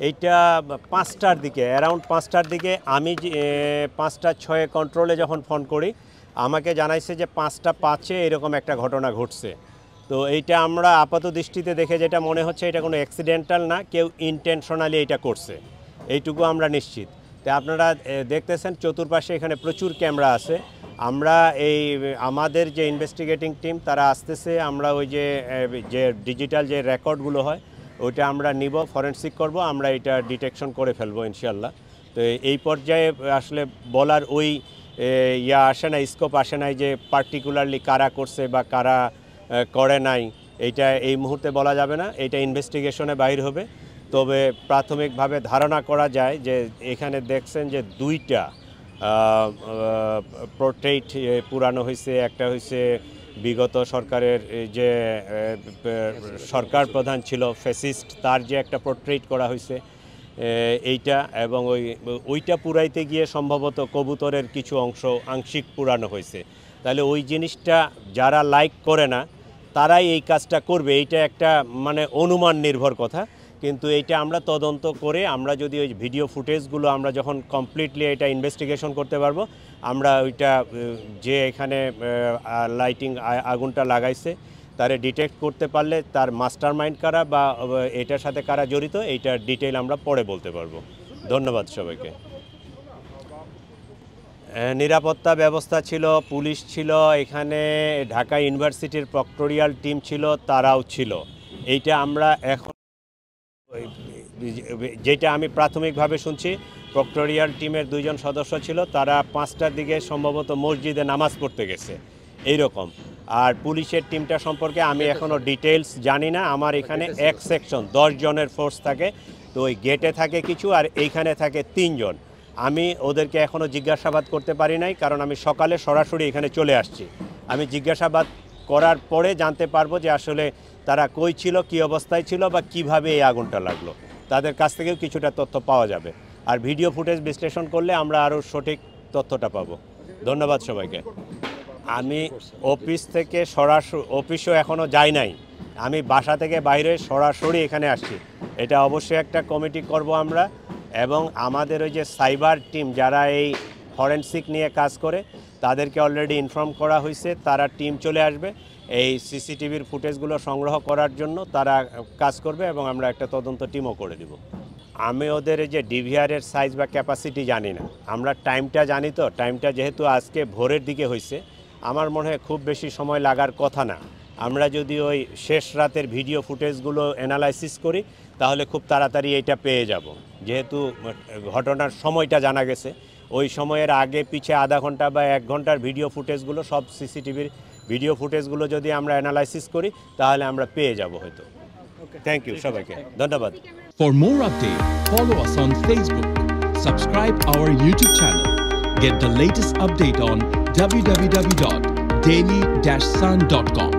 এইটা 5টার দিকে, অ্যারাউন্ড 5টার দিকে আমি 5টা 6 কন্ট্রোলে যখন ফোন করি আমাকে জানাইছে যে 5টা 5-এ এরকম একটা ঘটনা ঘটছে। তো এইটা আমরা আপাত দৃষ্টিতে দেখে যেটা মনে হচ্ছে এটা কোনো অ্যাক্সিডেন্টাল না, কেউ ইন্টেনশনালি এটা করছে, এইটুকু আমরা নিশ্চিত। তো আপনারা দেখতেছেন চতুর্পাশে এখানে প্রচুর ক্যামেরা আছে। আমরা আমাদের যে ইনভেস্টিগেটিং টিম তারা আসতেছে, আমরা ওই যে ডিজিটাল যে রেকর্ডগুলো হয় ওইটা আমরা নিব, ফরেনসিক করব, আমরা এটা ডিটেকশন করে ফেলবো ইনশাল্লাহ। তো এই পর্যায়ে আসলে বলার ওই আসে না, স্কোপ আসে নাই যে পার্টিকুলারলি কারা করছে বা কারা করে নাই, এইটা এই মুহূর্তে বলা যাবে না, এটা ইনভেস্টিগেশনে বাইর হবে। তবে প্রাথমিকভাবে ধারণা করা যায় যে এখানে দেখছেন যে 2টা পোর্ট্রেট পুরানো হয়েছে। একটা হয়েছে বিগত সরকারের যে সরকার প্রধান ছিল ফ্যাসিস্ট, তার যে একটা পোর্ট্রেট করা হয়েছে এইটা, এবং ওইটা পুরাইতে গিয়ে সম্ভবত কবুতরের কিছু অংশ আংশিক পুরানো হয়েছে। তাহলে ওই জিনিসটা যারা লাইক করে না তারাই এই কাজটা করবে, এইটা একটা মানে অনুমান নির্ভর কথা। কিন্তু এইটা আমরা তদন্ত করে আমরা যদি ওই ভিডিও ফুটেজগুলো আমরা যখন কমপ্লিটলি এটা ইনভেস্টিগেশন করতে পারবো, আমরা ওইটা যে এখানে লাইটিং আগুনটা লাগাইছে তারে ডিটেক্ট করতে পারলে তার মাস্টার মাইন্ড কারা বা এটার সাথে কারা জড়িত এইটার ডিটেইল আমরা পরে বলতে পারবো। ধন্যবাদ সবাইকে। নিরাপত্তা ব্যবস্থা ছিল, পুলিশ ছিল, এখানে ঢাকা ইউনিভার্সিটির প্রক্টোরিয়াল টিম ছিল, তারাও ছিল। এইটা আমরা এখন যেটা আমি প্রাথমিকভাবে শুনছি প্রক্টোরিয়াল টিমের 2জন সদস্য ছিল, তারা 5টার দিকে সম্ভবত মসজিদে নামাজ পড়তে গেছে এইরকম। আর পুলিশের টিমটা সম্পর্কে আমি এখনও ডিটেলস জানি না। আমার এখানে এক সেকশন 10 জনের ফোর্স থাকে, তো ওই গেটে থাকে কিছু আর এইখানে থাকে 3 জন। আমি ওদেরকে এখনও জিজ্ঞাসাবাদ করতে পারি নাই, কারণ আমি সকালে সরাসরি এখানে চলে আসছি। আমি জিজ্ঞাসাবাদ করার পরে জানতে পারবো যে আসলে তারা কই ছিল, কী অবস্থায় ছিল বা কিভাবে এই আগুনটা লাগলো। তাদের কাছ থেকেও কিছুটা তথ্য পাওয়া যাবে, আর ভিডিও ফুটেজ বিশ্লেষণ করলে আমরা আরও সঠিক তথ্যটা পাবো। ধন্যবাদ সবাইকে। আমি অফিস থেকে সরাসরি, অফিসও এখনও যাই নাই, আমি বাসা থেকে বাইরে সরাসরি এখানে আসছি। এটা অবশ্যই একটা কমিটি করব আমরা, এবং আমাদের ওই যে সাইবার টিম যারা এই ফরেনসিক নিয়ে কাজ করে তাদেরকে অলরেডি ইনফর্ম করা হয়েছে, তারা টিম চলে আসবে এই সিসিটিভির ফুটেজগুলো সংগ্রহ করার জন্য, তারা কাজ করবে এবং আমরা একটা তদন্ত টিমও করে দিব। আমি ওদের যে ডিভিআরের সাইজ বা ক্যাপাসিটি জানি না, আমরা টাইমটা জানি। তো টাইমটা যেহেতু আজকে ভোরের দিকে হয়েছে, আমার মনে হয় খুব বেশি সময় লাগার কথা না। আমরা যদি ওই শেষ রাতের ভিডিও ফুটেজগুলো অ্যানালাইসিস করি তাহলে খুব তাড়াতাড়ি এটা পেয়ে যাব। যেহেতু ঘটনার সময়টা জানা গেছে, ওই সময়ের আগে পিছে আধা ঘন্টা বা 1 ঘন্টার ভিডিও ফুটেজগুলো, সব সিসিটিভির ভিডিও ফুটেজগুলো যদি আমরা অ্যানালাইসিস করি তাহলে আমরা পেয়ে যাব হয়তো। থ্যাংক ইউ সবাইকে, ধন্যবাদ। For more updates, follow us on Facebook, subscribe our YouTube channel, get the latest update on www.daily-sun.com.